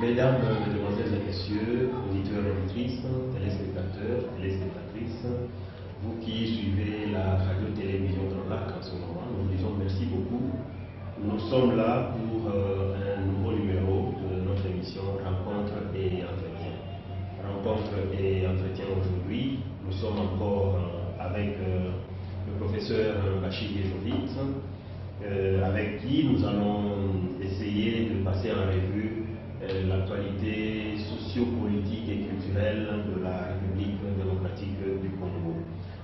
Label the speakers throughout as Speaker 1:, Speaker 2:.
Speaker 1: Mesdames, Mesdemoiselles et Messieurs, auditeurs et auditrices, téléspectateurs, téléspectatrices, vous qui suivez la radio-télévision de Lac en ce moment, nous vous disons merci beaucoup. Nous sommes là pour un nouveau numéro de notre émission Rencontre et Entretien. Rencontre et Entretien aujourd'hui, nous sommes encore avec le professeur Bachir Jovitz, avec qui nous allons essayer de passer en revue l'actualité socio-politique et culturelle de la République démocratique du Congo.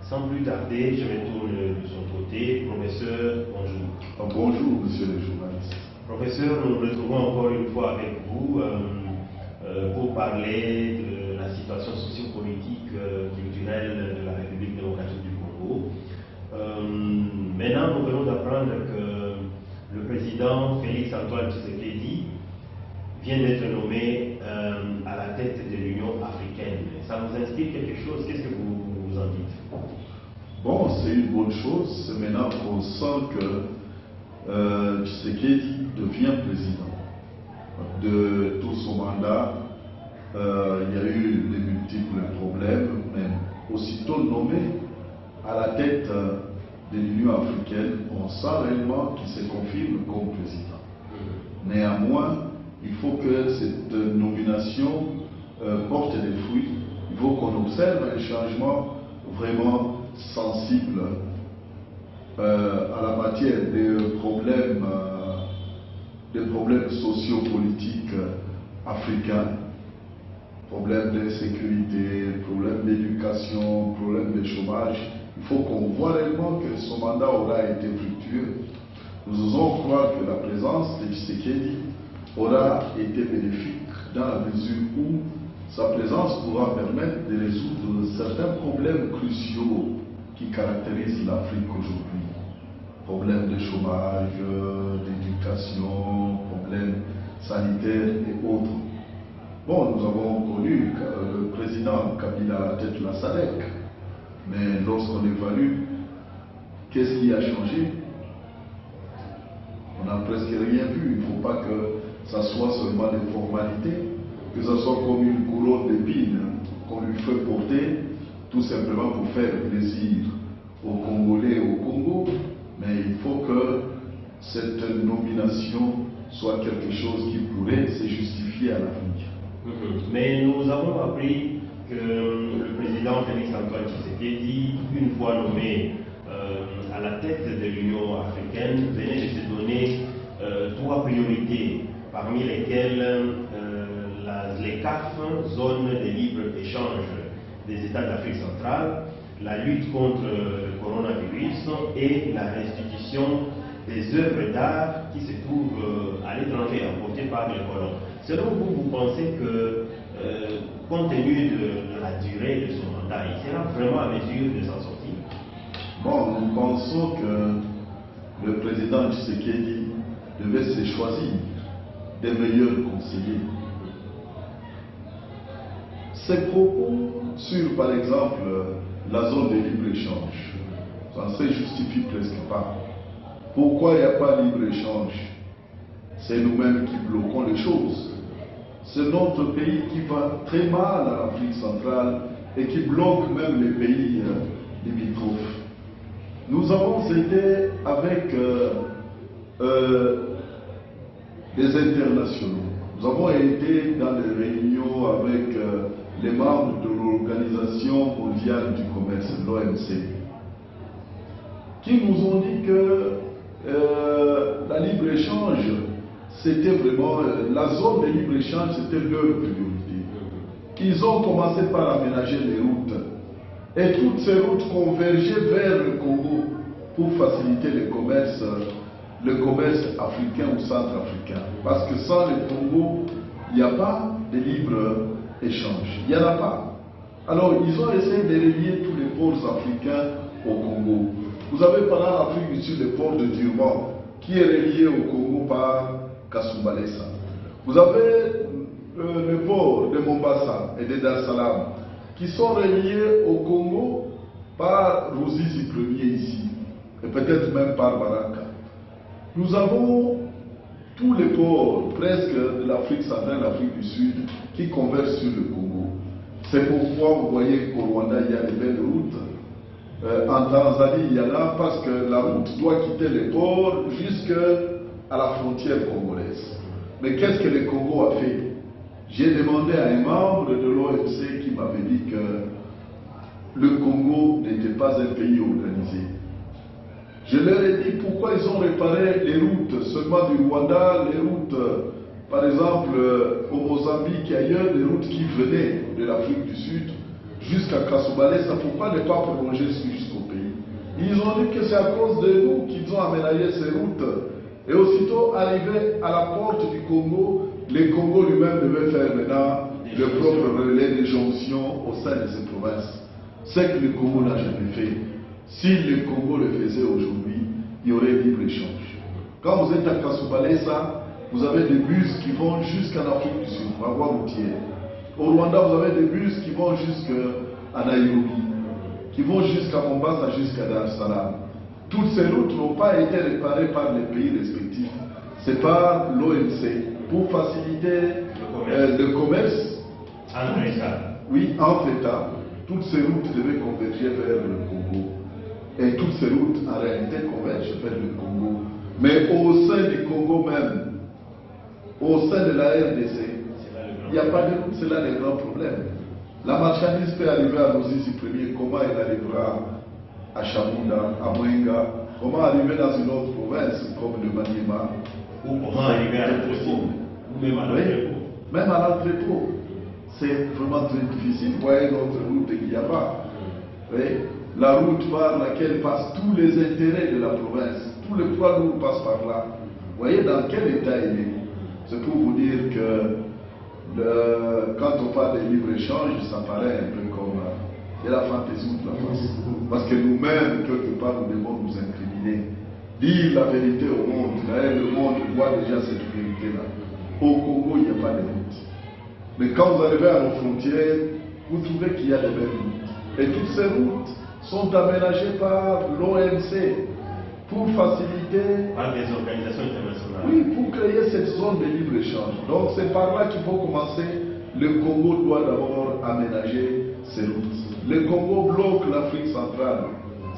Speaker 1: Sans plus tarder, je me tourne de son côté. Professeur, bonjour.
Speaker 2: Bonjour, monsieur le journaliste.
Speaker 1: Professeur, nous nous retrouvons encore une fois avec vous pour parler de la situation socio-politique culturelle de la République démocratique du Congo. Maintenant, nous venons d'apprendre que le président Félix Antoine Tshisekedi vient d'être nommé à la tête de l'Union africaine. Ça vous inspire quelque chose? Qu'est-ce que vous en dites?
Speaker 2: Bon, c'est une bonne chose. C'est maintenant qu'on sent que Tshisekedi devient président. De tout son mandat, il y a eu de multiples problèmes, mais aussitôt nommé à la tête de l'Union africaine, on sent réellement qu'il se confirme comme président. Néanmoins, il faut que cette nomination porte des fruits. Il faut qu'on observe un changement vraiment sensible à la matière des problèmes sociopolitiques africains, problèmes d'insécurité, problèmes d'éducation, problèmes de chômage. Il faut qu'on voit réellement que son mandat aura été fructueux. Nous osons croire que la présence de Tshisekedi aura été bénéfique dans la mesure où sa présence pourra permettre de résoudre certains problèmes cruciaux qui caractérisent l'Afrique aujourd'hui. Problèmes de chômage, d'éducation, problèmes sanitaires et autres. Bon, nous avons connu le président Kabila à la tête de la SADC, mais lorsqu'on évalue, qu'est-ce qui a changé? On n'a presque rien vu. Il ne faut pas que ça soit seulement des formalités, que ce soit comme une couronne d'épines qu'on lui fait porter, tout simplement pour faire plaisir aux Congolais et au Congo, mais il faut que cette nomination soit quelque chose qui pourrait se justifier à l'avenir.
Speaker 1: Mais nous avons appris que le président Félix Antoine Tshisekedi, une fois nommé à la tête de l'Union africaine, venait de se donner trois priorités, parmi lesquelles les CAF, zone de libre-échange des États d'Afrique centrale, la lutte contre le coronavirus et la restitution des œuvres d'art qui se trouvent à l'étranger, emportées par les colons. Selon vous, vous pensez que, compte tenu de la durée de son mandat, il sera vraiment à mesure de s'en sortir?
Speaker 2: Bon, nous pensons que le président Tshisekedi devait se choisir des meilleurs conseillers. Ses propos sur, par exemple, la zone de libre-échange, ça ne se justifie presque pas. Pourquoi il n'y a pas de libre-échange? C'est nous-mêmes qui bloquons les choses. C'est notre pays qui va très mal à l'Afrique centrale et qui bloque même les pays limitrophes. Nous avons été avec des internationaux. Nous avons été dans des réunions avec les membres de l'Organisation mondiale du commerce, l'OMC, qui nous ont dit que la libre-échange, c'était vraiment, la zone de libre-échange, c'était leur priorité. Qu'ils ont commencé par aménager les routes. Et toutes ces routes convergeaient vers le Congo pour faciliter le commerce africain ou centrafricain. Parce que sans le Congo, il n'y a pas de libre-échange. Il n'y en a pas. Alors, ils ont essayé de relier tous les ports africains au Congo. Vous avez pendant l'Afrique du Sud le port de Durban, qui est relié au Congo par Kasumbalesa. Vous avez le port de Mombasa et de Dar es Salaam, qui sont reliés au Congo par Ruzizi Ier ici, et peut-être même par Baraka. Nous avons tous les ports presque de l'Afrique centrale, de l'Afrique du Sud, qui convergent sur le Congo. C'est pourquoi vous voyez qu'au Rwanda, il y a des belles routes. En Tanzanie, il y en a parce que la route doit quitter les ports jusqu'à la frontière congolaise. Mais qu'est-ce que le Congo a fait? J'ai demandé à un membre de l'OMC qui m'avait dit que le Congo n'était pas un pays organisé. Je leur ai dit pourquoi ils ont réparé les routes seulement du Rwanda, les routes, par exemple, au Mozambique et ailleurs, les routes qui venaient de l'Afrique du Sud jusqu'à Kasumbalesa, pourquoi ne pas prolonger jusqu'au pays? Ils ont dit que c'est à cause de nous qu'ils ont aménagé ces routes. Et aussitôt arrivé à la porte du Congo, le Congo lui-même devait faire maintenant le propre relais de jonction au sein de ces provinces. C'est que le Congo n'a jamais fait. Si le Congo le faisait aujourd'hui, il y aurait libre-échange. Quand vous êtes à Kasumbalesa, vous avez des bus qui vont jusqu'en Afrique du Sud, par voie routière. Au Rwanda, vous avez des bus qui vont jusqu'à Nairobi, qui vont jusqu'à Mombasa, jusqu'à Dar es Salaam. Toutes ces routes n'ont pas été réparées par les pays respectifs. C'est par l'OMC pour faciliter le commerce.
Speaker 1: Entre États.
Speaker 2: Oui, entre États. Toutes ces routes devaient converger vers le Congo. Et toutes ces routes, en réalité, convergent vers le Congo. Mais au sein du Congo même, au sein de la RDC, il n'y a pas de route, c'est là le grand problème. La marchandise peut arriver à nos ici premiers, comment elle arrivera à Chamunda, à Mwenga, comment arriver dans une autre province comme le Maniema,
Speaker 1: ou comment arriver à l'entrepôt, ou même à l'entrepôt.
Speaker 2: Même à l'entrepôt, c'est vraiment très difficile. Vous voyez notre route de Guiaba, la route par laquelle passent tous les intérêts de la province, tous les poids lourds passent par là. Vous voyez dans quel état il est. C'est pour vous dire que quand on parle de libre-échange, ça paraît un peu comme de la fantaisie de la France. Parce que nous-mêmes, quelque part, nous devons nous incriminer. Dire la vérité au monde. Le monde voit déjà cette vérité-là. Au Congo, il n'y a pas de route. Mais quand vous arrivez à nos frontières, vous trouvez qu'il y a des belles routes. Et toutes ces routes sont aménagées par l'OMC pour faciliter...
Speaker 1: Par des organisations internationales.
Speaker 2: Oui, pour créer cette zone de libre-échange. Donc c'est par là qu'il faut commencer. Le Congo doit d'abord aménager ses routes. Le Congo bloque l'Afrique centrale.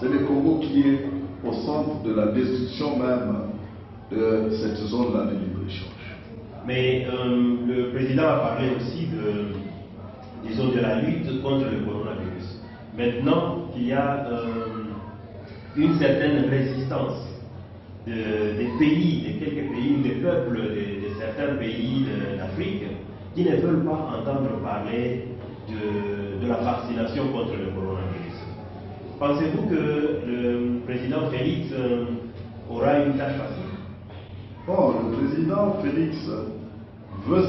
Speaker 2: C'est le Congo qui est au centre de la destruction même de cette zone-là de libre-échange.
Speaker 1: Mais le président a parlé aussi de la lutte contre le coronavirus. Maintenant qu'il y a une certaine résistance des pays, de quelques pays, des peuples de certains pays d'Afrique qui ne veulent pas entendre parler de la vaccination contre le coronavirus. Pensez-vous que le président Félix aura une tâche facile?
Speaker 2: Bon, le président Félix veut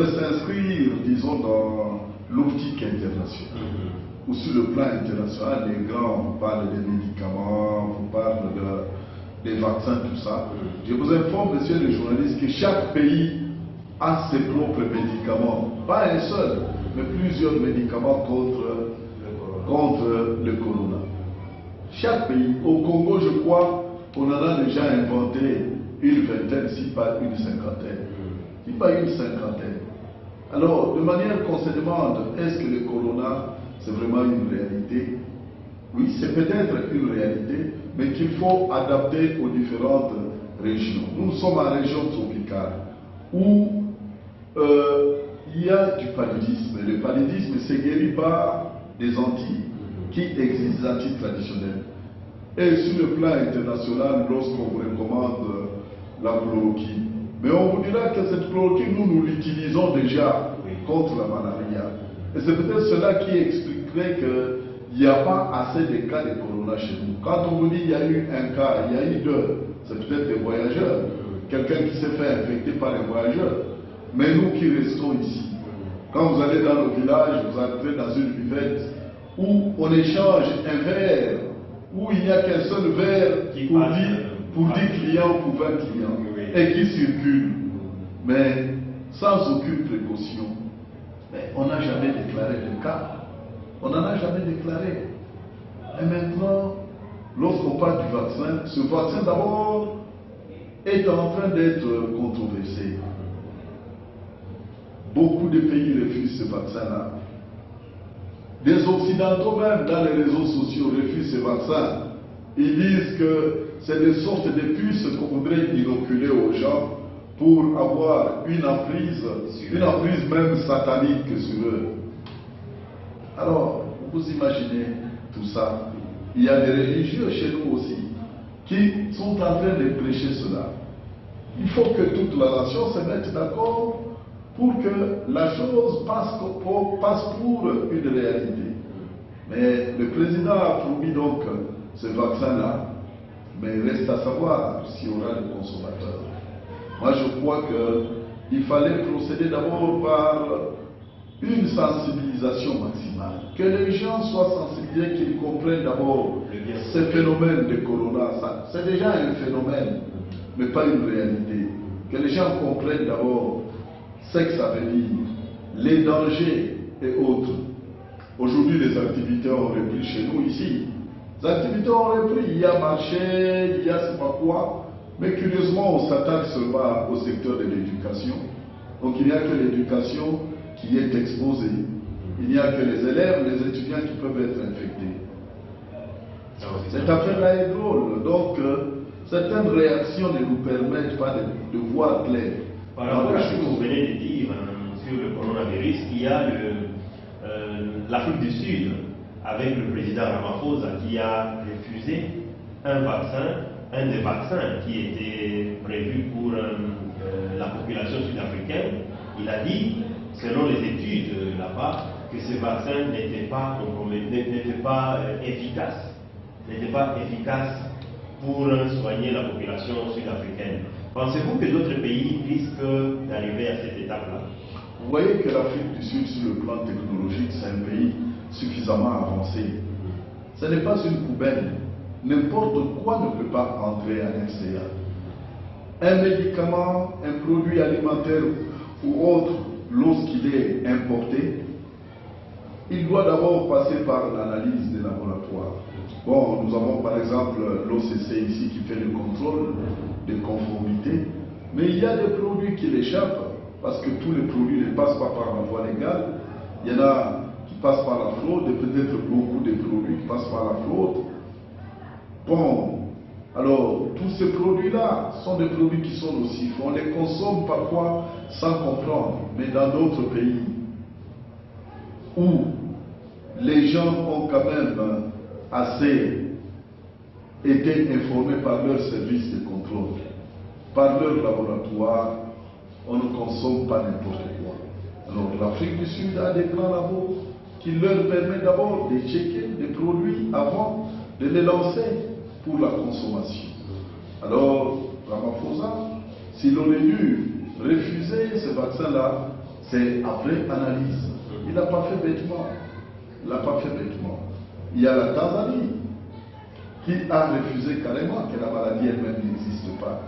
Speaker 2: s'inscrire, disons, dans l'optique internationale. Ou sur le plan international, les grands vous parlent des médicaments, vous parlent des vaccins, tout ça. Je vous informe, messieurs les journalistes, que chaque pays a ses propres médicaments. Pas un seul, mais plusieurs médicaments contre le corona. Chaque pays. Au Congo, je crois qu'on en a déjà inventé une vingtaine, si pas une cinquantaine. Si pas une cinquantaine. Alors, de manière qu'on se demande, est-ce que le corona, c'est vraiment une réalité? Oui, c'est peut-être une réalité, mais qu'il faut adapter aux différentes régions. Nous sommes en région tropicale, où il y a du paludisme. Le paludisme, c'est guéri par des Antilles qui existent, des Antilles traditionnelles. Et sur le plan international, lorsqu'on vous recommande la chloroquine, mais on vous dira que cette chloroquine, nous l'utilisons déjà contre la malaria. Et c'est peut-être cela qui expliquerait qu'il n'y a pas assez de cas de corona chez nous. Quand on vous dit qu'il y a eu un cas, il y a eu deux, c'est peut-être des voyageurs. Quelqu'un qui s'est fait infecter par un voyageur. Mais nous qui restons ici, quand vous allez dans nos villages, vous entrez dans une buvette où on échange un verre, où il n'y a qu'un seul verre pour 10 clients ou pour 20 clients, et qui circule, mais sans aucune précaution. Mais on n'a jamais déclaré de cas. On n'en a jamais déclaré. Et maintenant, lorsqu'on parle du vaccin, ce vaccin d'abord est en train d'être controversé. Beaucoup de pays refusent ce vaccin-là. Des Occidentaux même, dans les réseaux sociaux, refusent ce vaccin. Ils disent que c'est des sortes de puces qu'on voudrait inoculer aux gens pour avoir une emprise même satanique sur eux. Alors, vous imaginez tout ça. Il y a des religieux chez nous aussi qui sont en train de prêcher cela. Il faut que toute la nation se mette d'accord pour que la chose passe pour une réalité. Mais le président a promis donc ce vaccin-là, mais il reste à savoir s'il y aura des consommateurs. Moi, je crois qu'il fallait procéder d'abord par une sensibilisation maximale. Que les gens soient sensibilisés, qu'ils comprennent d'abord ce phénomène de corona. C'est déjà un phénomène, mais pas une réalité. Que les gens comprennent d'abord ce que ça veut dire, les dangers et autres. Aujourd'hui, les activités ont repris chez nous ici. Les activités ont repris. Il y a marché, il y a je ne sais pas quoi. Mais curieusement, on s'attaque seulement au secteur de l'éducation. Donc il n'y a que l'éducation qui est exposée. Il n'y a que les élèves, les étudiants qui peuvent être infectés. Cette affaire-là est drôle. Donc, certaines réactions ne nous permettent pas de voir clair.
Speaker 1: Par rapport à ce que vous venez de dire sur le coronavirus, il y a l'Afrique du Sud, avec le président Ramaphosa, qui a refusé un des vaccins qui était prévu pour la population sud-africaine. Il a dit, selon les études là-bas, que ce vaccin n'était pas efficace pour soigner la population sud-africaine. Pensez-vous que d'autres pays risquent d'arriver à cette étape-là?
Speaker 2: Vous voyez que l'Afrique du Sud, sur le plan technologique, c'est un pays suffisamment avancé. Ce n'est pas une poubelle. N'importe quoi ne peut pas entrer à FCA. Un médicament, un produit alimentaire ou autre, lorsqu'il est importé, il doit d'abord passer par l'analyse des laboratoires. Bon, nous avons par exemple l'OCC ici qui fait le contrôle de conformité, mais il y a des produits qui l'échappent parce que tous les produits ne passent pas par la voie légale. Il y en a qui passent par la fraude et peut-être beaucoup de produits qui passent par la fraude. Bon, alors tous ces produits-là sont des produits qui sont nocifs. On les consomme parfois sans comprendre, mais dans d'autres pays où les gens ont quand même assez été informés par leurs services de contrôle, par leur laboratoire, on ne consomme pas n'importe quoi. Alors l'Afrique du Sud a des grands labos qui leur permettent d'abord de checker des produits avant de les lancer pour la consommation. Alors Ramaphosa, s'il aurait dû refuser ce vaccin-là, c'est après analyse. Il n'a pas fait bêtement. Il n'a pas fait bêtement. Il y a la Tanzanie qui a refusé carrément que la maladie elle-même n'existe pas.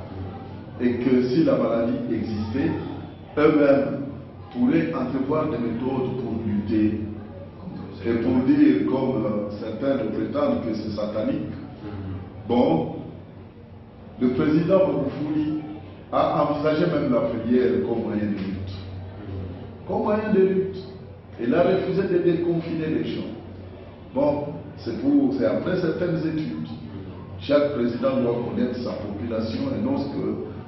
Speaker 2: Et que si la maladie existait, eux-mêmes pourraient entrevoir des méthodes pour lutter. Et pour dire, comme certains le prétendent, que c'est satanique. Bon, le président Magufuli a envisagé même la prière comme moyen de lutte. Comme moyen de lutte. Il a refusé de déconfiner les gens. Bon, c'est après certaines études. Chaque président doit connaître sa population et lorsque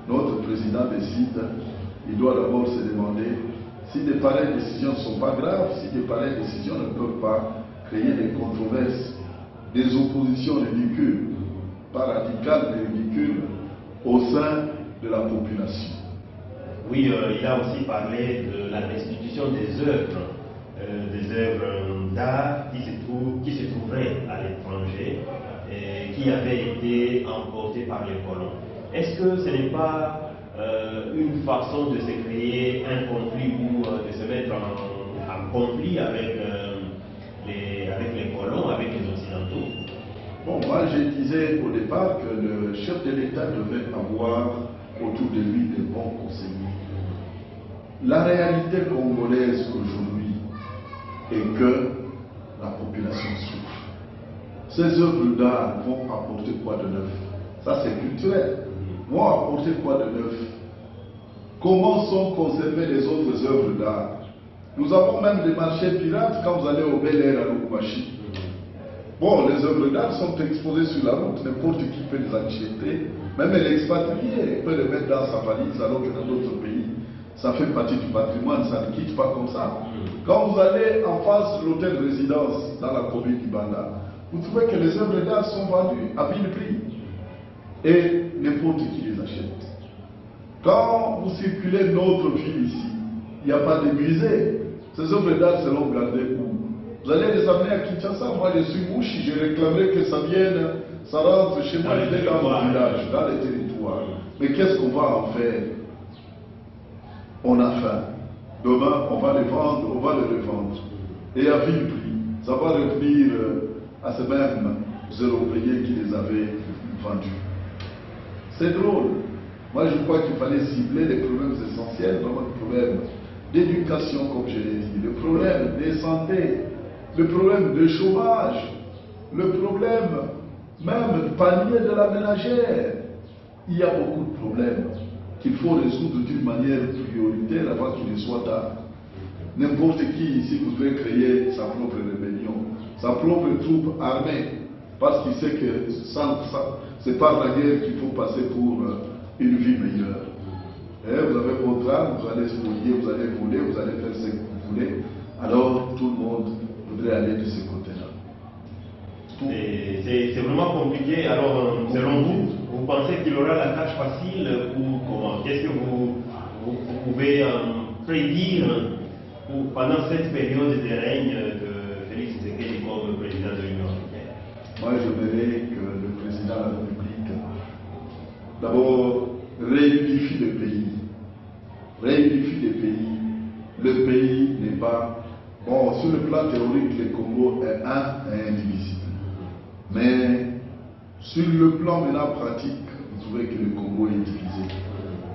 Speaker 2: notre président décide, il doit d'abord se demander si des pareilles décisions ne sont pas graves, si des pareilles décisions ne peuvent pas créer des controverses, des oppositions ridicules, pas radicales mais ridicules, au sein de la population.
Speaker 1: Oui, il a aussi parlé de la destitution des œuvres d'art qui se trouveraient à l'étranger et qui avaient été emportées par les colons. Est-ce que ce n'est pas une façon de se créer un conflit ou de se mettre en conflit avec les colons, avec les Occidentaux?
Speaker 2: Bon, moi je disais au départ que le chef de l'État devait avoir autour de lui des bons conseillers. La réalité congolaise aujourd'hui est que la population souffre. ces œuvres d'art vont apporter quoi de neuf? Ça c'est culturel. Vont apporter quoi de neuf? Comment sont conservées les autres œuvres d'art? Nous avons même des marchés pirates quand vous allez au Bel Air à Lubumbashi. Bon, les œuvres d'art sont exposées sur la route, n'importe qui peut les acheter, même l'expatrié peut les mettre dans sa valise, alors que dans d'autres pays, ça fait partie du patrimoine, ça ne quitte pas comme ça. Quand vous allez en face de l'hôtel résidence dans la commune d'Ibanda, vous trouvez que les œuvres d'art sont vendues à vil prix et n'importe qui les achète. Quand vous circulez notre ville ici, il n'y a pas de musée. Ces œuvres d'art seront gardées où? Vous allez les amener à Kinshasa. Moi, je suis mouchi, je réclamerais que ça vienne, ça rentre chez moi, je vais dans mon village, dans les territoires. Mais qu'est-ce qu'on va en faire? On a faim. Demain, on va les vendre, on va les revendre. Et à vil prix. Ça va revenir à ces mêmes Européens qui les avaient vendus. C'est drôle. Moi, je crois qu'il fallait cibler les problèmes essentiels, comme le problème d'éducation, comme je l'ai dit, le problème de santé, le problème de chômage, le problème même du panier de la ménagère. Il y a beaucoup de problèmes qu'il faut résoudre d'une manière prioritaire avant qu'il ne soit tard. N'importe qui ici voudrait créer sa propre rébellion, sa propre troupe armée, parce qu'il sait que c'est par la guerre qu'il faut passer pour une vie meilleure. Et vous avez votre arme, vous allez spolier, vous allez voler, vous allez faire ce que vous voulez. Alors tout le monde voudrait aller de ce côté-là.
Speaker 1: C'est vraiment compliqué. Alors, selon vous, vous pensez qu'il aura la tâche facile ou comment? Qu'est-ce que vous pouvez prédire pendant cette période de règne de Félix Tshisekedi comme président de l'Union africaine?
Speaker 2: Moi, je verrais que le président de la République, d'abord, réunifie le pays. Réunifie les pays. Le pays n'est pas... Bon, sur le plan théorique, le Congo est un et indivisible. Mais sur le plan maintenant pratique, vous trouvez que le Congo est divisé.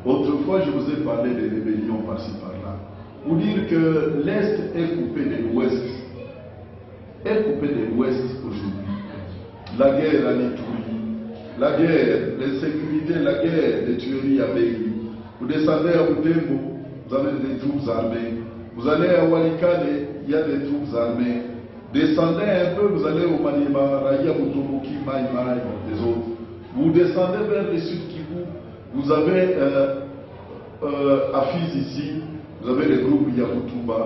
Speaker 2: Autrefois, je vous ai parlé des rébellions par-ci par-là. Vous dire que l'Est est coupé de l'Ouest. Est coupé de l'Ouest aujourd'hui. La guerre à l'Itourie, la guerre, l'insécurité, la guerre des tueries à Béli. Vous descendez à Outembo, vous avez des troupes armées. Vous allez à Walikale, il y a des troupes armées. Descendez un peu, vous allez au Maniema, Raya, Mutomoki, Maïmaï, les autres. Vous descendez vers le sud Kivu, vous avez à Fizi ici, vous avez le groupe Yakutumba,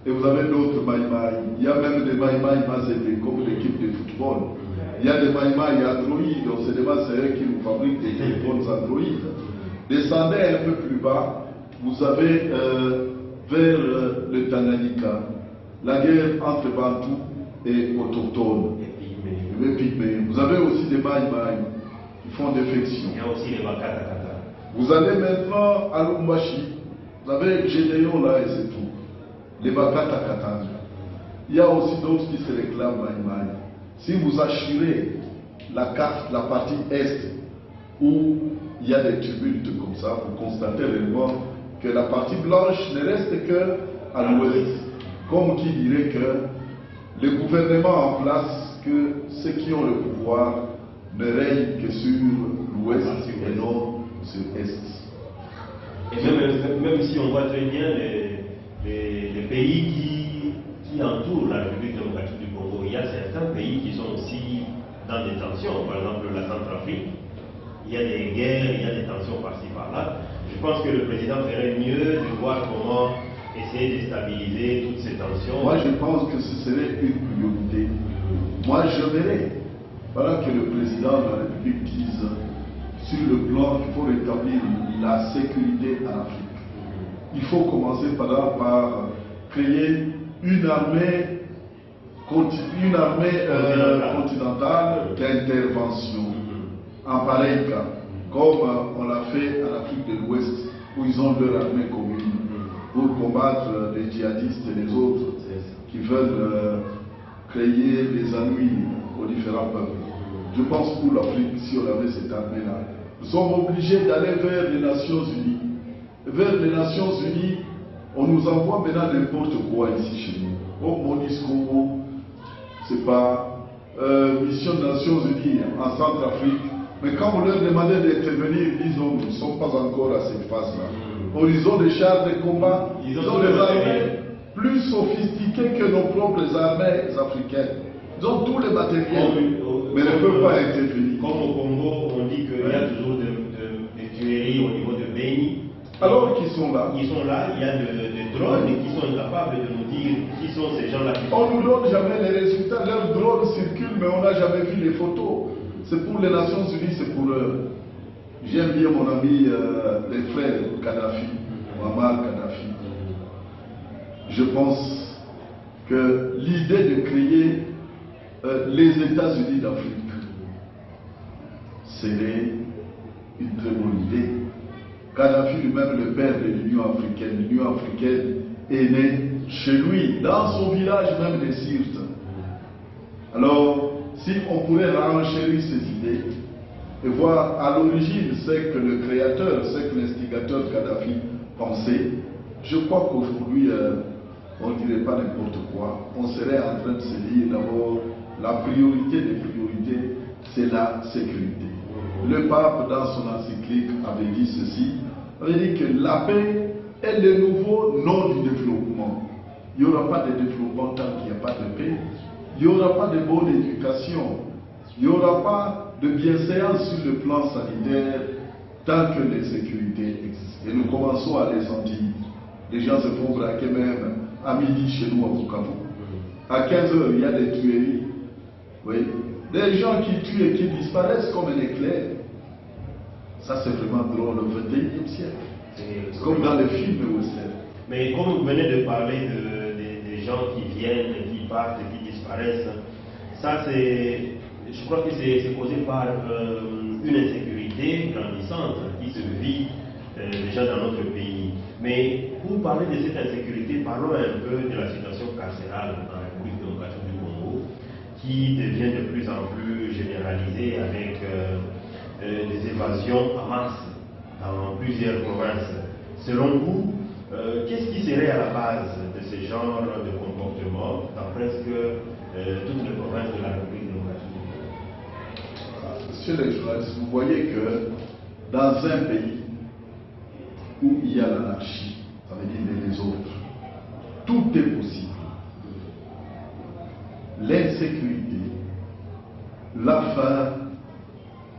Speaker 2: et vous avez d'autres Maïmaï. Il y a même des Maïmaï Mazébé, comme l'équipe de football. Il y a des Maïmaï Android, on se demande c'est eux qui nous fabriquent des téléphones Android. Descendez un peu plus bas, vous avez vers le Tanganyika, la guerre entre Bantou et autochtones. Les Pygmées. Vous avez aussi des Maïmaï qui font défection.
Speaker 1: Il y a aussi les Bakata Kata.
Speaker 2: Vous allez maintenant à Lubumbashi, vous avez Gédéon là et c'est tout. Les Bakata Katanga. Il y a aussi d'autres qui se réclament Maïmaï. Si vous assurez la carte, la partie est, où il y a des tumultes comme ça, vous constatez réellement que la partie blanche ne reste qu'à l'ouest. Comme qui dirait que le gouvernement en place, que ceux qui ont le pouvoir ne règnent que sur l'ouest et non sur l'est.
Speaker 1: Et même si on voit très bien les pays qui entourent la République démocratique du Congo, il y a certains pays qui sont aussi dans des tensions. Par exemple, la Centrafrique, il y a des guerres, il y a des tensions par-ci par-là. Je pense que le président ferait mieux de voir comment essayer de stabiliser toutes ces tensions.
Speaker 2: Moi, je pense que ce serait une priorité. Moi, je verrais, voilà que le président de la République dise sur le plan qu'il faut rétablir la sécurité en Afrique. Il faut commencer par créer une armée continentale d'intervention en pareil cas, comme on l'a fait en Afrique de l'Ouest, où ils ont leur armée commune pour combattre les djihadistes et les autres qui veulent créer des ennuis aux différents peuples. Je pense pour l'Afrique, si on avait cette armée-là, nous sommes obligés d'aller vers les Nations Unies. Vers les Nations Unies, on nous envoie maintenant n'importe quoi ici chez nous. Au Monisco, c'est pas mission des Nations Unies en Centrafrique. Mais quand vous leur demandez d'intervenir, ils disent non, nous ne sommes pas encore à cette phase-là. Ils ont des chars de combat, ils ont des armées plus sophistiquées que nos propres armées africaines. Ils ont tous les matériels, mais ne peuvent pas intervenir.
Speaker 1: Comme au Congo, on dit qu'il y a toujours des tueries au niveau de Beni.
Speaker 2: Alors qu'ils sont là.
Speaker 1: Ils sont là, il y a des drones qui sont incapables de nous dire qui sont ces gens-là.
Speaker 2: On ne nous donne jamais les résultats. Leurs drones circulent, mais on n'a jamais vu les photos. C'est pour les Nations Unies, c'est pour eux. J'aime bien mon ami, les frères Kadhafi, Muammar Kadhafi. Je pense que l'idée de créer les États-Unis d'Afrique serait une très bonne idée. Kadhafi lui-même, le père de l'Union africaine est né chez lui, dans son village même de Sirte. Alors, si on pourrait renchérir ces idées et voir à l'origine ce que le créateur, ce que l'instigateur Kadhafi pensait, je crois qu'aujourd'hui, on ne dirait pas n'importe quoi. On serait en train de se dire d'abord, la priorité des priorités, c'est la sécurité. Le pape, dans son encyclique, avait dit ceci, avait dit que la paix est le nouveau nom du développement. Il n'y aura pas de développement tant qu'il n'y a pas de paix. Il n'y aura pas de bonne éducation. Il n'y aura pas de bienséance sur le plan sanitaire tant que l'insécurité existe. Et nous commençons à les sentir. Les gens se font braquer même à midi chez nous à Bukavu. À 15 h, il y a des tueries. Oui. Des gens qui tuent et qui disparaissent comme un éclair. Ça, c'est vraiment drôle au XXIe siècle. Comme dans les films western.
Speaker 1: Mais comme vous venez de parler des gens qui viennent, qui partent, qui disparaissent, ça, je crois que c'est causé par une insécurité grandissante qui se vit déjà dans notre pays. Mais pour parler de cette insécurité, parlons un peu de la situation carcérale dans la République démocratique du Congo, qui devient de plus en plus généralisée avec des évasions en masse dans plusieurs provinces. Selon vous, qu'est-ce qui serait à la base de ce genre de comportement dans presque toutes les provinces de la République démocratique du Congo?
Speaker 2: Monsieur les journalistes, vous voyez que dans un pays où il y a l'anarchie, ça veut dire les autres, tout est possible. L'insécurité, la faim,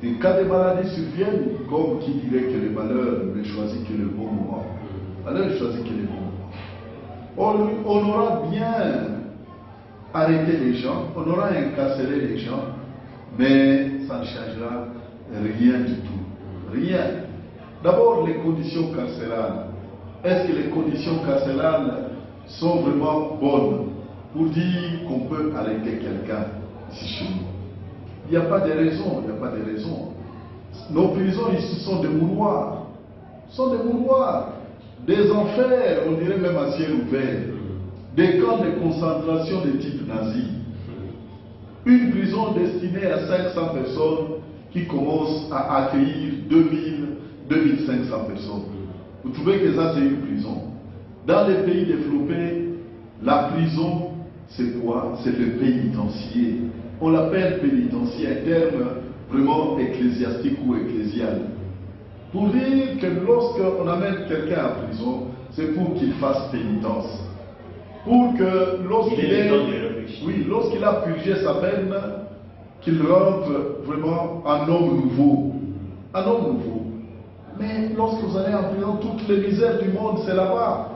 Speaker 2: des cas de maladies surviennent, comme qui dirait que le malheur ne choisit que le bon moment. Le malheur ne choisit que le bon moment. On aura bien arrêté les gens, on aura incarcéré les gens, mais ça ne changera rien du tout. Rien. D'abord, les conditions carcérales. Est-ce que les conditions carcérales sont vraiment bonnes pour dire qu'on peut arrêter quelqu'un ici chez nous? Il n'y a pas de raison, il n'y a pas de raison. Nos prisons ici sont des mouroirs. Sont des mouroirs. Des enfers, on dirait même à ciel ouvert. Des camps de concentration de type nazi. Une prison destinée à 500 personnes qui commence à accueillir 2000, 2500 personnes. Vous trouvez que ça c'est une prison? Dans les pays développés, la prison c'est quoi? C'est le pénitencier. On l'appelle pénitencier, un terme vraiment ecclésiastique ou ecclésial. Pour dire que lorsqu'on amène quelqu'un à prison, c'est pour qu'il fasse pénitence. Pour que lorsqu'il a purgé sa peine, qu'il rentre vraiment un homme nouveau. Un homme nouveau. Mais lorsque vous allez en prison, toutes les misères du monde, c'est là-bas.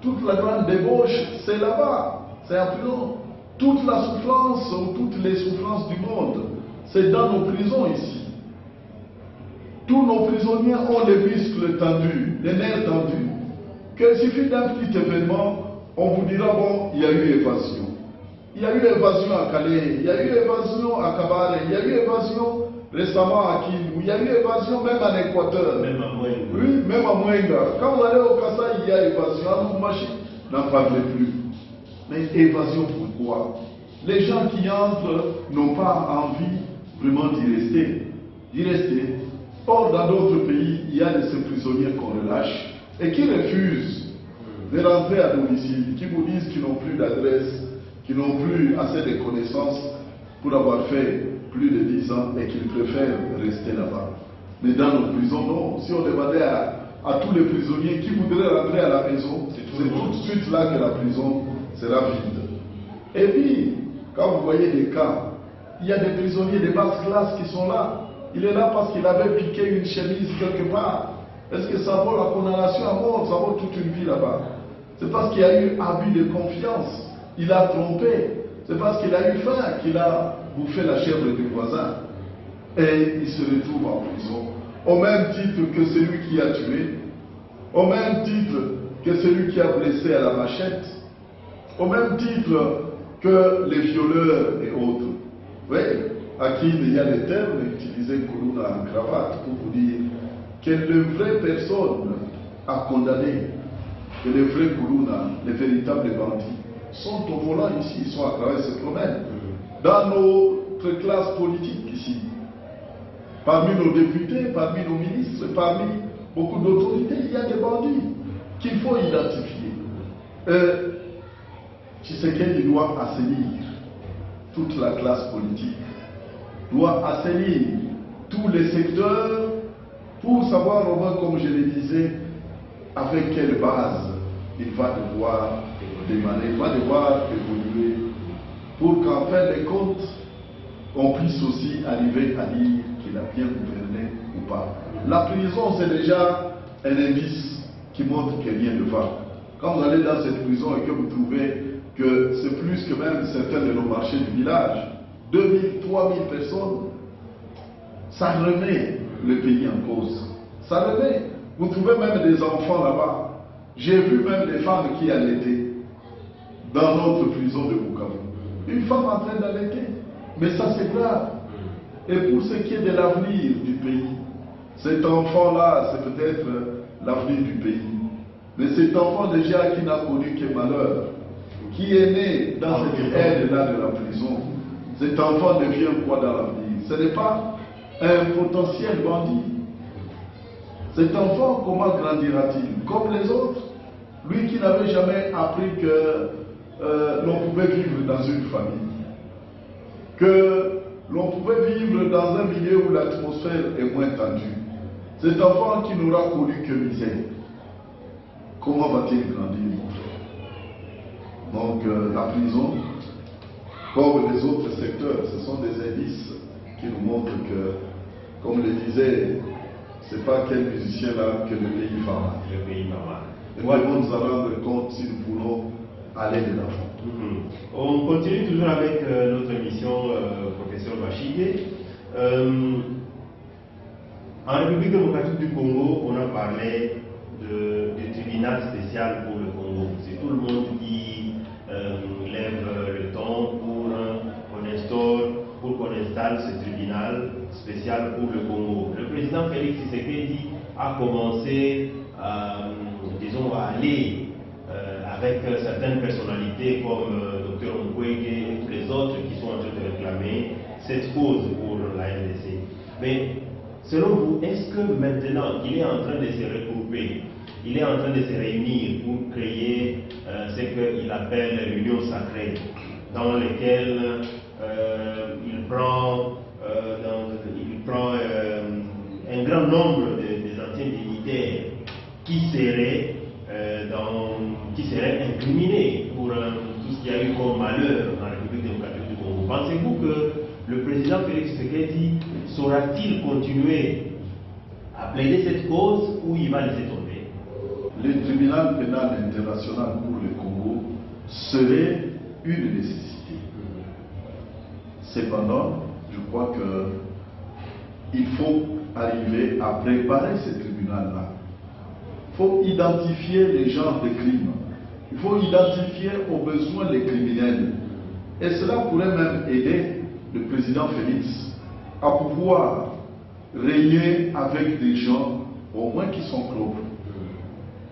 Speaker 2: Toute la grande débauche, c'est là-bas. C'est en prison. Toute la souffrance ou toutes les souffrances du monde, c'est dans nos prisons ici. Tous nos prisonniers ont les muscles tendus, les nerfs tendus. Qu'il suffit d'un petit événement, on vous dira, bon, il y a eu évasion. Il y a eu évasion à Calais, il y a eu évasion à Kabale, il y a eu évasion récemment à Kindu, il y a eu évasion même en Équateur.
Speaker 1: Même à Mwenga.
Speaker 2: Oui, même à Mwenga. Quand vous allez au Kassai, il y a évasion. À Lubumbashi, n'en parlez plus. Mais évasion pourquoi? Les gens qui entrent n'ont pas envie vraiment d'y rester. Or, dans d'autres pays, il y a de ces prisonniers qu'on relâche et qui refusent de rentrer à domicile, qui vous disent qu'ils n'ont plus d'adresse, qu'ils n'ont plus assez de connaissances. pour avoir fait plus de 10 ans et qu'ils préfèrent rester là-bas. Mais dans nos prisons, non. Si on demandait à tous les prisonniers qui voudraient rentrer à la maison, c'est tout de suite là que la prison sera vide. Et puis, quand vous voyez des cas, il y a des prisonniers de basse classe qui sont là. Il est là parce qu'il avait piqué une chemise quelque part. Est-ce que ça vaut la condamnation à mort? Ça vaut toute une vie là-bas. C'est parce qu'il y a eu abus de confiance. Il a trompé. C'est parce qu'il a eu faim qu'il a bouffé la chèvre du voisin. Et il se retrouve en prison. Au même titre que celui qui a tué. Au même titre que celui qui a blessé à la machette. Au même titre que les violeurs et autres. Oui, à qui il y a des termes utilisés Koulouna en cravate pour vous dire que les vraies personnes à condamner, que les vrais Koulouna, les véritables bandits, sont au volant ici, ils sont à travers se promènent. Dans notre classe politique ici, parmi nos députés, parmi nos ministres, parmi beaucoup d'autorités, il y a des bandits qu'il faut identifier. Tshisekedi doit assainir toute la classe politique, doit assainir tous les secteurs pour savoir au moins, comme je le disais, avec quelle base il va devoir démarrer, il va devoir évoluer pour qu'en fin de compte, on puisse aussi arriver à dire qu'il a bien gouverné ou pas. La prison, c'est déjà un indice qui montre qu'il vient de voir. Quand vous allez dans cette prison et que vous trouvez que c'est plus que même certains de nos marchés du village, 2000, 3000 personnes, ça remet le pays en cause. Ça remet. Vous trouvez même des enfants là-bas. J'ai vu même des femmes qui allaitaient dans notre prison de Bukavu. Une femme en train d'allaiter. Mais ça c'est grave. Et pour ce qui est de l'avenir du pays, cet enfant-là, c'est peut-être l'avenir du pays. Mais cet enfant déjà qui n'a connu que malheur, qui est né dans cette aide-là de la prison, cet enfant devient quoi dans l'avenir? Ce n'est pas un potentiel bandit. Cet enfant, comment grandira-t-il? Comme les autres. Lui qui n'avait jamais appris que l'on pouvait vivre dans une famille, que l'on pouvait vivre dans un milieu où l'atmosphère est moins tendue. Cet enfant qui n'aura connu que misère, comment va-t-il grandir, mon frère? Donc la prison, comme les autres secteurs, ce sont des indices qui nous montrent que, comme le disait, c'est pas quel musicien là que le pays va mal.
Speaker 1: Le pays va mal.
Speaker 2: Et nous devons nous en rendre compte si nous voulons aller de l'avant.
Speaker 1: On continue toujours avec notre émission, professeur Bachige. En République démocratique du Congo, on a parlé du tribunal spécial pour le Congo. C'est tout le monde qui lève le ton pour qu'on installe ce tribunal spécial pour le Congo. Le président Félix Tshisekedi a commencé, disons, à aller avec certaines personnalités comme Dr Mukwege et tous les autres qui sont en train de réclamer cette cause pour la RDC. Mais selon vous, est-ce que maintenant qu'il est en train de se regrouper, il est en train de se réunir pour créer ce qu'il appelle l'union sacrée, dans laquelle il prend un grand nombre des anciens dignitaires qui seraient incriminés pour tout ce qu'il y a eu comme malheur dans la République démocratique du Congo. Pensez-vous que le président Félix Tshisekedi saura-t-il continuer à plaider cette cause ou il va laisser tomber?
Speaker 2: Le tribunal pénal international pour le Congo serait une nécessité. Cependant, je crois qu'il faut arriver à préparer ce tribunal-là. Il faut identifier les genres de crimes. Il faut identifier aux besoins les criminels. Et cela pourrait même aider le président Félix à pouvoir régner avec des gens au moins qui sont propres.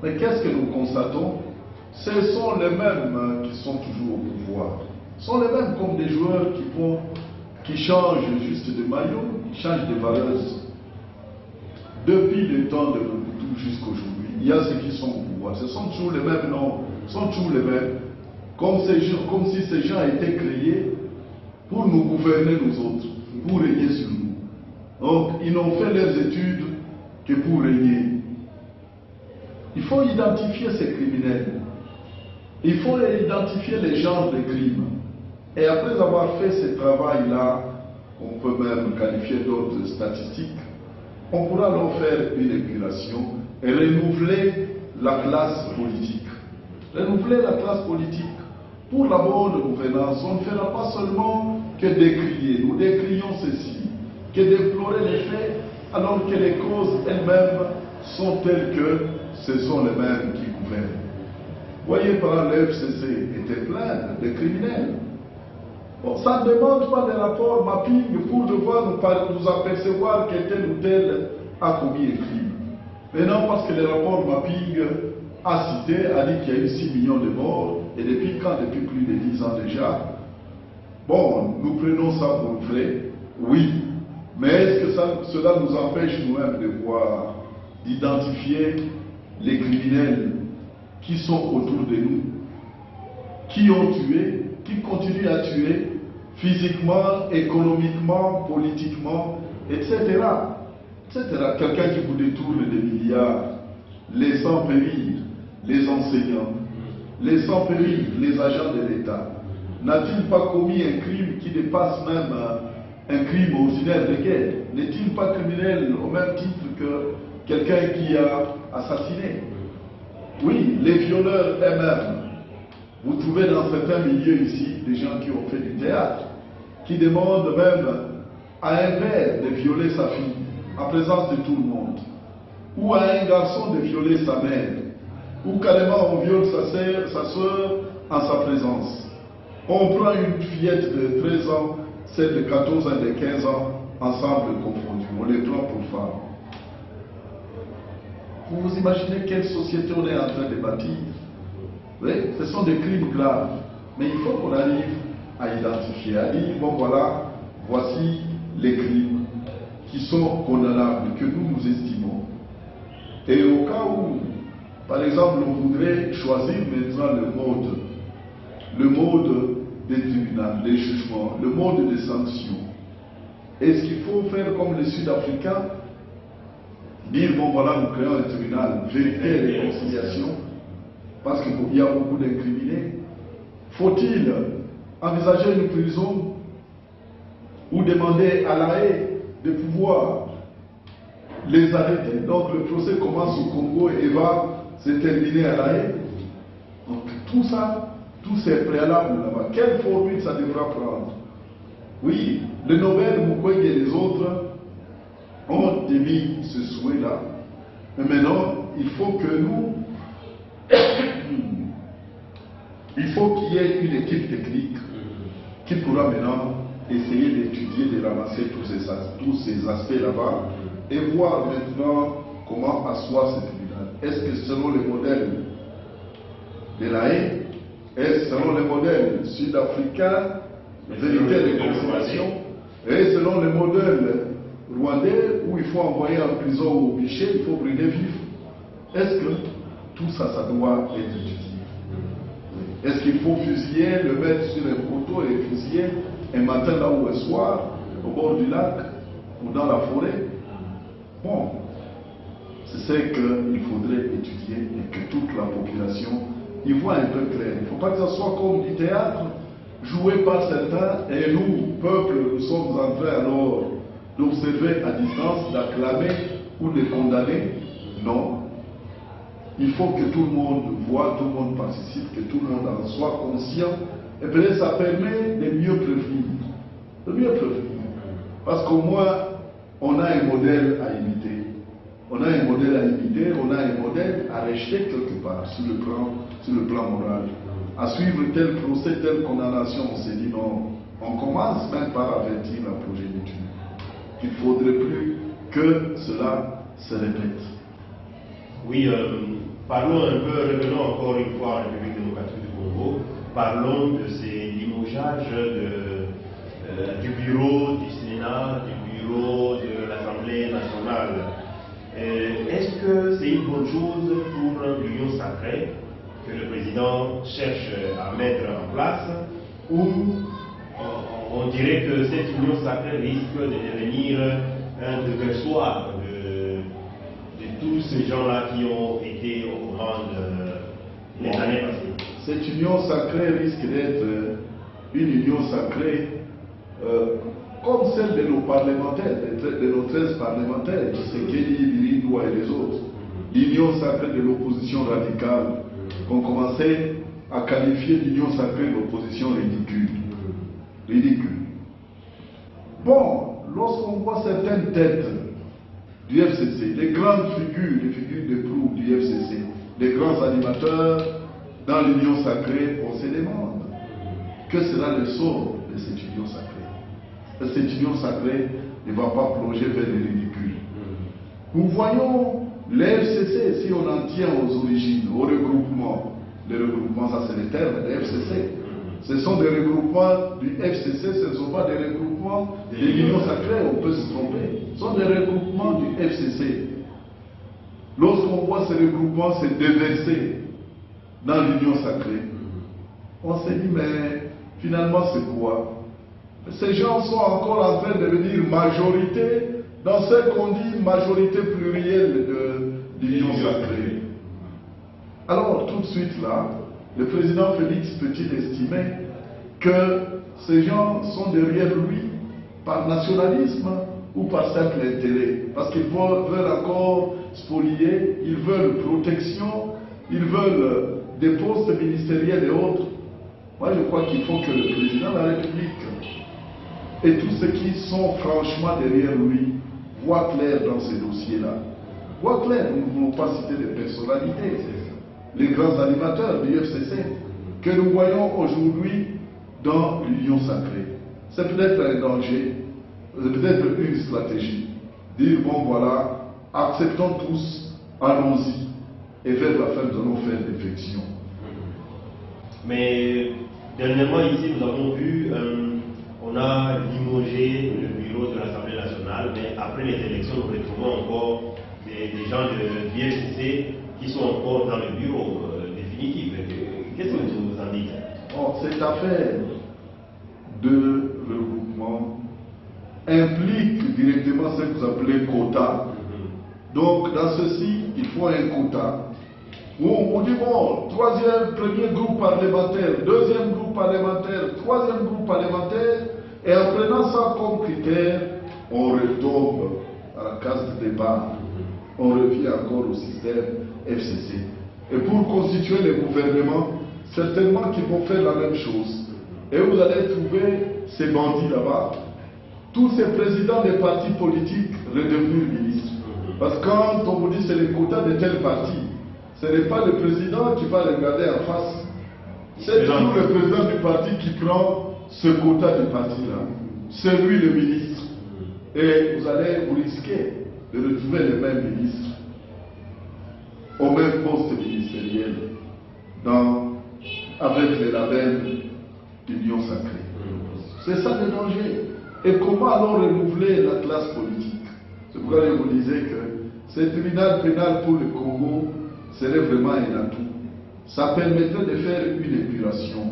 Speaker 2: Mais qu'est-ce que nous constatons? Ce sont les mêmes qui sont toujours au pouvoir. Ce sont les mêmes comme des joueurs qui changent juste de maillot, qui changent de valeurs. Depuis le temps de Mobutu jusqu'aujourd'hui, il y a ceux qui sont au pouvoir. Ce sont toujours les mêmes noms, ce sont toujours les mêmes. Comme si ces gens étaient créés pour nous gouverner nous autres, pour régner sur nous. Donc, ils n'ont fait leurs études que pour régner. Il faut identifier ces criminels. Il faut identifier les genres de crimes. Et après avoir fait ce travail-là, on peut même qualifier d'autres statistiques, on pourra leur faire une épuration et renouveler la classe politique. Renouveler la classe politique. Pour la bonne gouvernance, on ne fera pas seulement que décrier. Nous décrions ceci, que déplorer les faits, alors que les causes elles-mêmes sont telles que ce sont les mêmes qui gouvernent. Voyez, par exemple, l'FCC était plein de criminels. Bon, ça ne demande pas de rapport mapping pour devoir nous apercevoir que tel ou tel a commis un crime. Mais non, parce que le rapport mapping a cité, a dit qu'il y a eu 6 millions de morts, et depuis quand? Depuis plus de 10 ans déjà. Bon, nous prenons ça pour vrai, oui. Mais est-ce que cela nous empêche nous-mêmes de voir, d'identifier les criminels qui sont autour de nous, qui ont tué, qui continuent à tuer, physiquement, économiquement, politiquement, etc. Quelqu'un qui vous détourne des milliards, laissant périr les enseignants, laissant périr les agents de l'État, n'a-t-il pas commis un crime qui dépasse même un crime ordinaire de guerre? N'est-il pas criminel au même titre que quelqu'un qui a assassiné? Oui, les violeurs eux-mêmes. Vous trouvez dans certains milieux ici des gens qui ont fait du théâtre, qui demandent même à un père de violer sa fille en présence de tout le monde, ou à un garçon de violer sa mère, ou carrément on viole sa soeur en sa présence. On prend une fillette de 13 ans, celle de 14 ans, de 15 ans, ensemble confondus. On les prend pour femmes. Vous vous imaginez quelle société on est en train de bâtir? Oui, ce sont des crimes graves. Mais il faut qu'on arrive à identifier, à dire, bon voilà, voici les crimes qui sont condamnables, que nous estimons. Et au cas où, par exemple, on voudrait choisir maintenant le mode des tribunaux, des jugements, le mode des sanctions, est-ce qu'il faut faire comme les Sud-Africains, dire, bon voilà, nous créons un tribunal, vérité et réconciliation, parce qu'il y a beaucoup d'incriminés? Faut-il envisager une prison ou demander à la haie de pouvoir les arrêter? Donc le procès commence au Congo et va se terminer à la haie. Donc tout ça, tous ces préalables là-bas, quelle formule ça devra prendre? Oui, le Nobel, Mukwege et les autres ont émis ce souhait-là. Mais maintenant, il faut que nous, il faut qu'il y ait une équipe technique qui pourra maintenant essayer d'étudier, de ramasser tous ces aspects là-bas et voir maintenant comment asseoir ce tribunal. Est-ce que selon le modèle de la haie, est-ce selon le modèle sud-africain, vérité et réconciliation, et selon le modèle rwandais où il faut envoyer en prison ou au pichet, il faut brûler vif? Est-ce que tout ça, ça doit être étudié? Est-ce qu'il faut fusiller, le mettre sur un poteau et fusiller un matin là ou un soir, au bord du lac ou dans la forêt? Bon, c'est ce qu'il faudrait étudier et que toute la population y voit un peu clair. Il ne faut pas que ce soit comme du théâtre, joué par certains, et nous, peuple, nous sommes en train alors d'observer à distance, d'acclamer ou de condamner. Non. Il faut que tout le monde voit, tout le monde participe, que tout le monde en soit conscient. Et peut-être ça permet de mieux prévenir. De mieux prévenir. Parce qu'au moins, on a un modèle à imiter. On a un modèle à imiter, on a un modèle à rejeter quelque part sur le plan moral. À suivre tel procès, telle condamnation, on s'est dit non. On commence même par avertir la progéniture qu'il ne faudrait plus que cela se répète.
Speaker 1: Oui, parlons un peu, revenons encore une fois à la République démocratique du Congo, parlons de ces limogeages du bureau du Sénat, du bureau de l'Assemblée nationale. Est-ce que c'est une bonne chose pour l'Union sacrée que le président cherche à mettre en place, ou on on dirait que cette union sacrée risque de devenir un déversoir de tous ces gens-là qui ont été aux commandes les années passées.
Speaker 2: Cette union sacrée risque d'être une union sacrée comme celle de nos parlementaires, de nos 13 parlementaires, Tshisekedi, Birindwa et les autres. L'union sacrée de l'opposition radicale, qu'on commençait à qualifier d'union sacrée de l'opposition ridicule. Ridicule. Bon, lorsqu'on voit certaines têtes du FCC, les grandes figures, les figures de proue du FCC, les grands animateurs dans l'union sacrée, on se demande que sera le sort de cette union sacrée. Cette union sacrée ne va pas plonger vers le ridicule. Nous voyons les FCC, si on en tient aux origines, au regroupement. Les regroupements, ça c'est le terme des FCC. Ce sont des regroupements du FCC, ce ne sont pas des regroupements de l'union sacrée, on peut se tromper. Ce sont des regroupements du FCC. Lorsqu'on voit ces regroupements se déverser dans l'union sacrée, on se dit, mais finalement c'est quoi? Ces gens sont encore en train de devenir majorité dans ce qu'on dit majorité plurielle de l'union sacrée. Alors tout de suite là, le président Félix peut-il estimer que ces gens sont derrière lui par nationalisme ou par simple intérêt? Parce qu'ils veulent encore spolier, ils veulent protection, ils veulent des postes ministériels et autres. Moi je crois qu'il faut que le président de la République et tous ceux qui sont franchement derrière lui voient clair dans ces dossiers-là. Voient clair, nous ne voulons pas citer des personnalités, les grands animateurs du FCC, que nous voyons aujourd'hui dans l'union sacrée. C'est peut-être un danger, c'est peut-être une stratégie. Dire, bon voilà, acceptons tous, allons-y, et vers la fin nous allons faire défection.
Speaker 1: Mais dernièrement ici, nous avons vu, on a limogé le bureau de l'Assemblée nationale, mais après les élections, nous retrouvons encore des gens du FCC qui sont encore dans le bureau définitif. Qu'est-ce que vous en dites?
Speaker 2: Cette affaire de regroupement implique directement ce que vous appelez quota. Donc, dans ceci, il faut un quota. On dit, bon, premier groupe parlementaire, deuxième groupe parlementaire, troisième groupe parlementaire, et en prenant ça comme critère, on retombe à la case de départ. On revient encore au système FCC. Et pour constituer les gouvernements, certainement qu'ils vont faire la même chose. Et vous allez trouver ces bandits là-bas, tous ces présidents des partis politiques redevenus ministres. Parce que quand on vous dit c'est les quotas de tel parti, ce n'est pas le président qui va regarder en face. C'est toujours le président du parti qui prend ce quota du parti-là. C'est lui le ministre. Et vous allez vous risquer de retrouver les mêmes ministres au même poste ministériel avec les labels d'union sacrée. C'est ça le danger. Et comment alors renouveler la classe politique? C'est pourquoi je vous disais que ce tribunal pénal pour le Congo serait vraiment un atout. Ça permettrait de faire une épuration.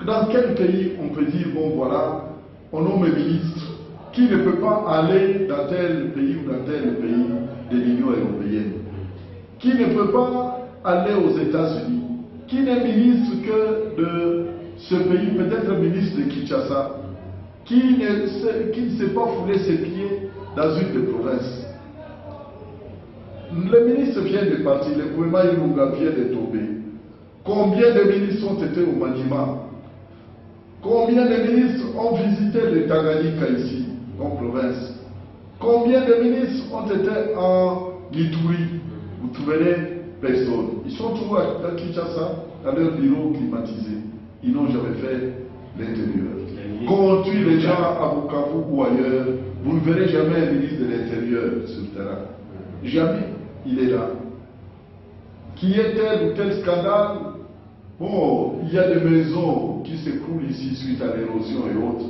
Speaker 2: Dans quel pays on peut dire, bon voilà, on nomme un ministre qui ne peut pas aller dans tel pays ou dans tel pays de l'Union européenne, qui ne peut pas aller aux États-Unis, qui n'est ministre que de ce pays, peut-être ministre de Kinshasa, qui ne sait pas fouler ses pieds dans une des provinces. Les ministres viennent de partir, le gouvernement Ilunga vient de tomber. Combien de ministres ont été au Maniema? Combien de ministres ont visité le Tanganyika ici, en province? Combien de ministres ont été en Ituri? Vous trouverez personne. Ils sont tous à Kinshasa, dans leur bureau climatisé. Ils n'ont jamais fait l'intérieur. Quand on tue les gens à Bukavu ou ailleurs, vous ne verrez jamais un ministre de l'Intérieur sur le terrain. Jamais. Il est là. Qui est tel ou tel scandale? Bon, il y a des maisons qui s'écroulent ici suite à l'érosion et autres.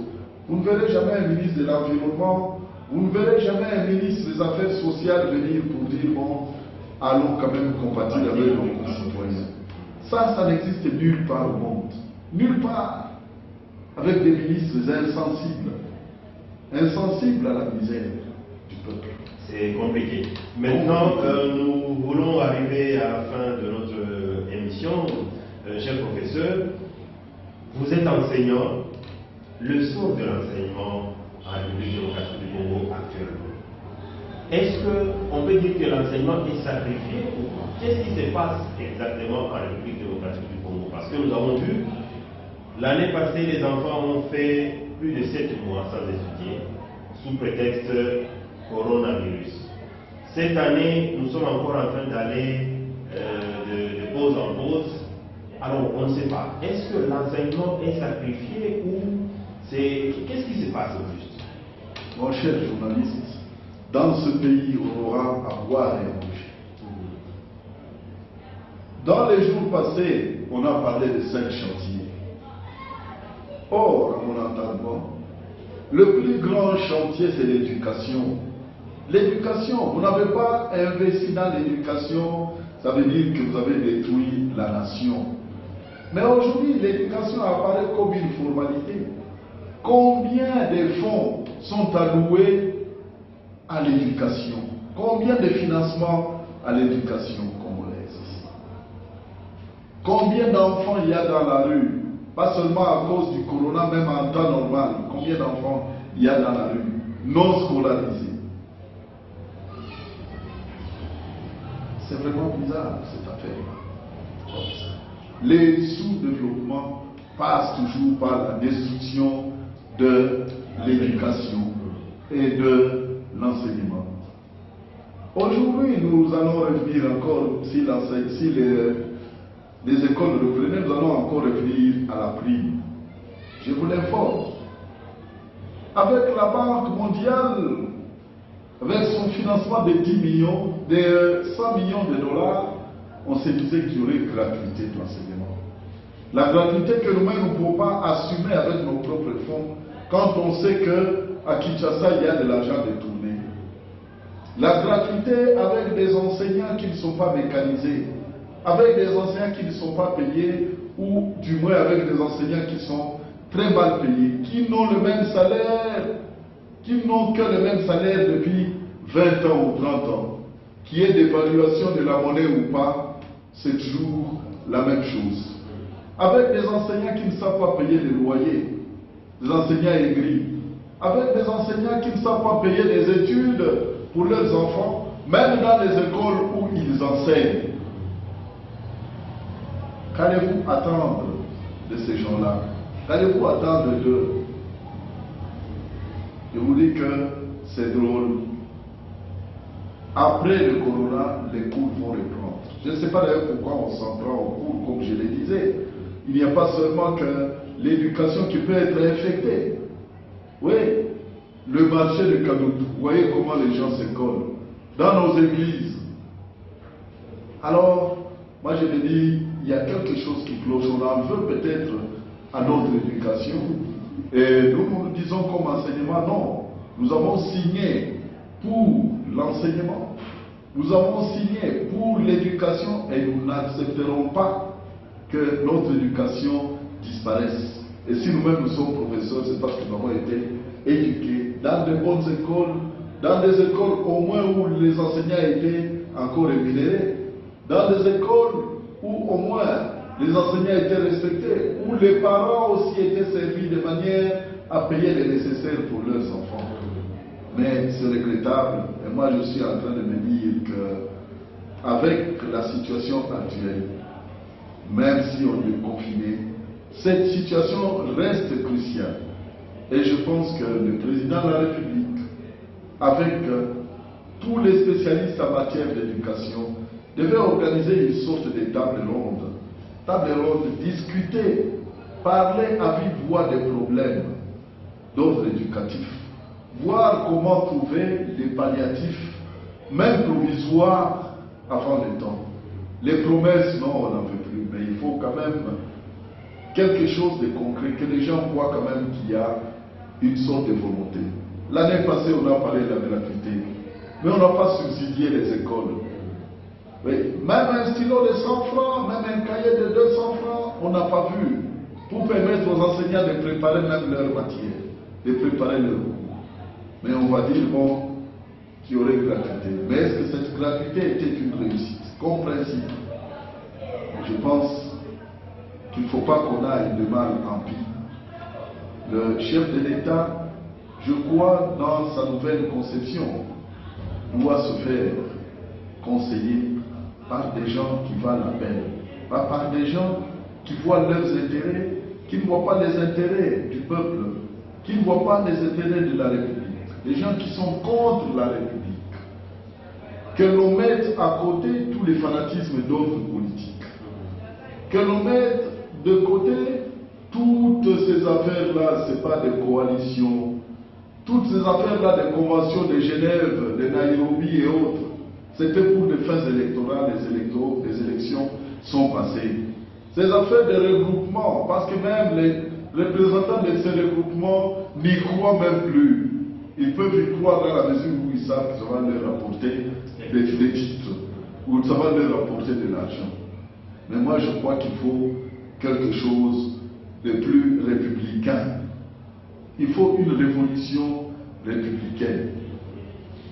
Speaker 2: Vous ne verrez jamais un ministre de l'Environnement, vous ne verrez jamais un ministre des Affaires sociales venir pour dire, bon, allons quand même compatir avec nos concitoyens. Ça n'existe nulle part au monde. Nulle part. avec des ministres insensibles à la misère du peuple.
Speaker 1: C'est compliqué. Maintenant, nous voulons arriver à la fin de notre émission. Cher professeur, vous êtes enseignant. Le sort de l'enseignement en République démocratique du Congo actuellement, est-ce qu'on peut dire que l'enseignement est sacrifié ou pas? Qu'est-ce qui se passe exactement en République démocratique du Congo? Parce que nous avons vu, l'année passée, les enfants ont fait plus de 7 mois sans étudier, sous prétexte coronavirus. Cette année, nous sommes encore en train d'aller de pause en pause. Alors, on ne sait pas. Est-ce que l'enseignement est sacrifié ou qu'est-ce qui se passe au juste?
Speaker 2: Mon cher journaliste, dans ce pays, on aura à boire et à manger. Dans les jours passés, on a parlé de 5 chantiers. Or, à mon entendement, le plus grand chantier, c'est l'éducation. L'éducation, vous n'avez pas investi dans l'éducation, ça veut dire que vous avez détruit la nation. Mais aujourd'hui, l'éducation apparaît comme une formalité. Combien de fonds sont alloués à l'éducation? Combien de financements à l'éducation congolaise? Combien d'enfants il y a dans la rue? Pas seulement à cause du corona, même en temps normal. Combien d'enfants il y a dans la rue non scolarisés? C'est vraiment bizarre cette affaire. Les sous-développements passent toujours par la destruction de l'éducation et de l'enseignement. Aujourd'hui, nous allons revenir encore, si les écoles reprenaient, nous allons encore revenir à la prime. Je vous l'informe. Avec la Banque mondiale, avec son financement de 10 millions, de 100 millions de dollars, on se disait qu'il y aurait une gratuité de l'enseignement. La gratuité que nous-mêmes ne pouvons pas assumer avec nos propres fonds quand on sait qu'à Kinshasa, il y a de l'argent détourné. La gratuité avec des enseignants qui ne sont pas mécanisés, avec des enseignants qui ne sont pas payés, ou du moins avec des enseignants qui sont très mal payés, qui n'ont le même salaire, qui n'ont que le même salaire depuis 20 ans ou 30 ans, qu'il y ait d'évaluation de la monnaie ou pas, c'est toujours la même chose. Avec des enseignants qui ne savent pas payer les loyers, des enseignants aigris, avec des enseignants qui ne savent pas payer les études pour leurs enfants, même dans les écoles où ils enseignent. Qu'allez-vous attendre de ces gens-là? Qu'allez-vous attendre d'eux? Je vous dis que c'est drôle. Après le corona, les cours vont reprendre. Je ne sais pas d'ailleurs pourquoi on s'en prend aux cours, comme je le disais. Il n'y a pas seulement que l'éducation qui peut être infectée. Oui, le marché de Kadoudou, vous voyez comment les gens se collent dans nos églises. Alors, moi je me dis, il y a quelque chose qui cloche. On en veut peut-être à notre éducation. Et nous disons comme enseignement, non. Nous avons signé pour l'enseignement. Nous avons signé pour l'éducation et nous n'accepterons pas que notre éducation disparaisse. Et si nous-mêmes nous sommes professeurs, c'est parce que nous avons été éduqués dans de bonnes écoles, dans des écoles au moins où les enseignants étaient encore rémunérés, dans des écoles où au moins les enseignants étaient respectés, où les parents aussi étaient servis de manière à payer les nécessaires pour leurs enfants. Mais c'est regrettable, et moi je suis en train de me dire que avec la situation actuelle, même si on est confiné, cette situation reste cruciale. Et je pense que le président de la République, avec tous les spécialistes en matière d'éducation, devait organiser une sorte de table ronde. Table ronde, discuter, parler à vive voix des problèmes d'ordre éducatif. Voir comment trouver les palliatifs, même provisoires, avant le temps. Les promesses, non, on n'en veut plus, mais il faut quand même quelque chose de concret, que les gens voient quand même qu'il y a une sorte de volonté. L'année passée, on a parlé de la gratuité, mais on n'a pas subsidié les écoles. Oui. Même un stylo de 100 francs, même un cahier de 200 francs, on n'a pas vu. pour permettre aux enseignants de préparer même leur matière, de préparer leur cours. Mais on va dire, bon, qu'il y aurait gratuité. Mais est-ce que cette gratuité était une réussite? Comme principe, je pense qu'il ne faut pas qu'on aille de mal en pis. Le chef de l'État, je crois, dans sa nouvelle conception, doit se faire conseiller par des gens qui valent la peine, pas par des gens qui voient leurs intérêts, qui ne voient pas les intérêts du peuple, qui ne voient pas les intérêts de la République, des gens qui sont contre la République. Que l'on mette à côté tous les fanatismes d'ordre politique, que l'on mette de côté toutes ces affaires-là, ce n'est pas des coalitions, toutes ces affaires-là des conventions de Genève, de Nairobi et autres, c'était pour des fins électorales, les élections sont passées. Ces affaires de regroupement, parce que même les représentants de ces regroupements n'y croient même plus. Ils peuvent y croire dans la mesure où ils savent que ça va leur apporter des titres, ou ça va leur apporter de l'argent. Mais moi je crois qu'il faut quelque chose de plus républicain. Il faut une révolution républicaine.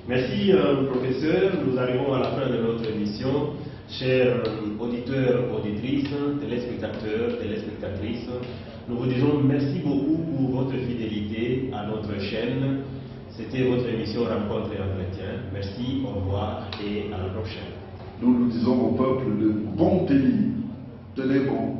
Speaker 1: Merci professeur, nous arrivons à la fin de notre émission. Chers auditeurs, auditrices, téléspectateurs, téléspectatrices, nous vous disons merci beaucoup pour votre fidélité à notre chaîne. C'était votre émission Rencontre et Entretien. Merci, au revoir et à la prochaine.
Speaker 2: Nous disons au peuple de bon tenir, tenez bon.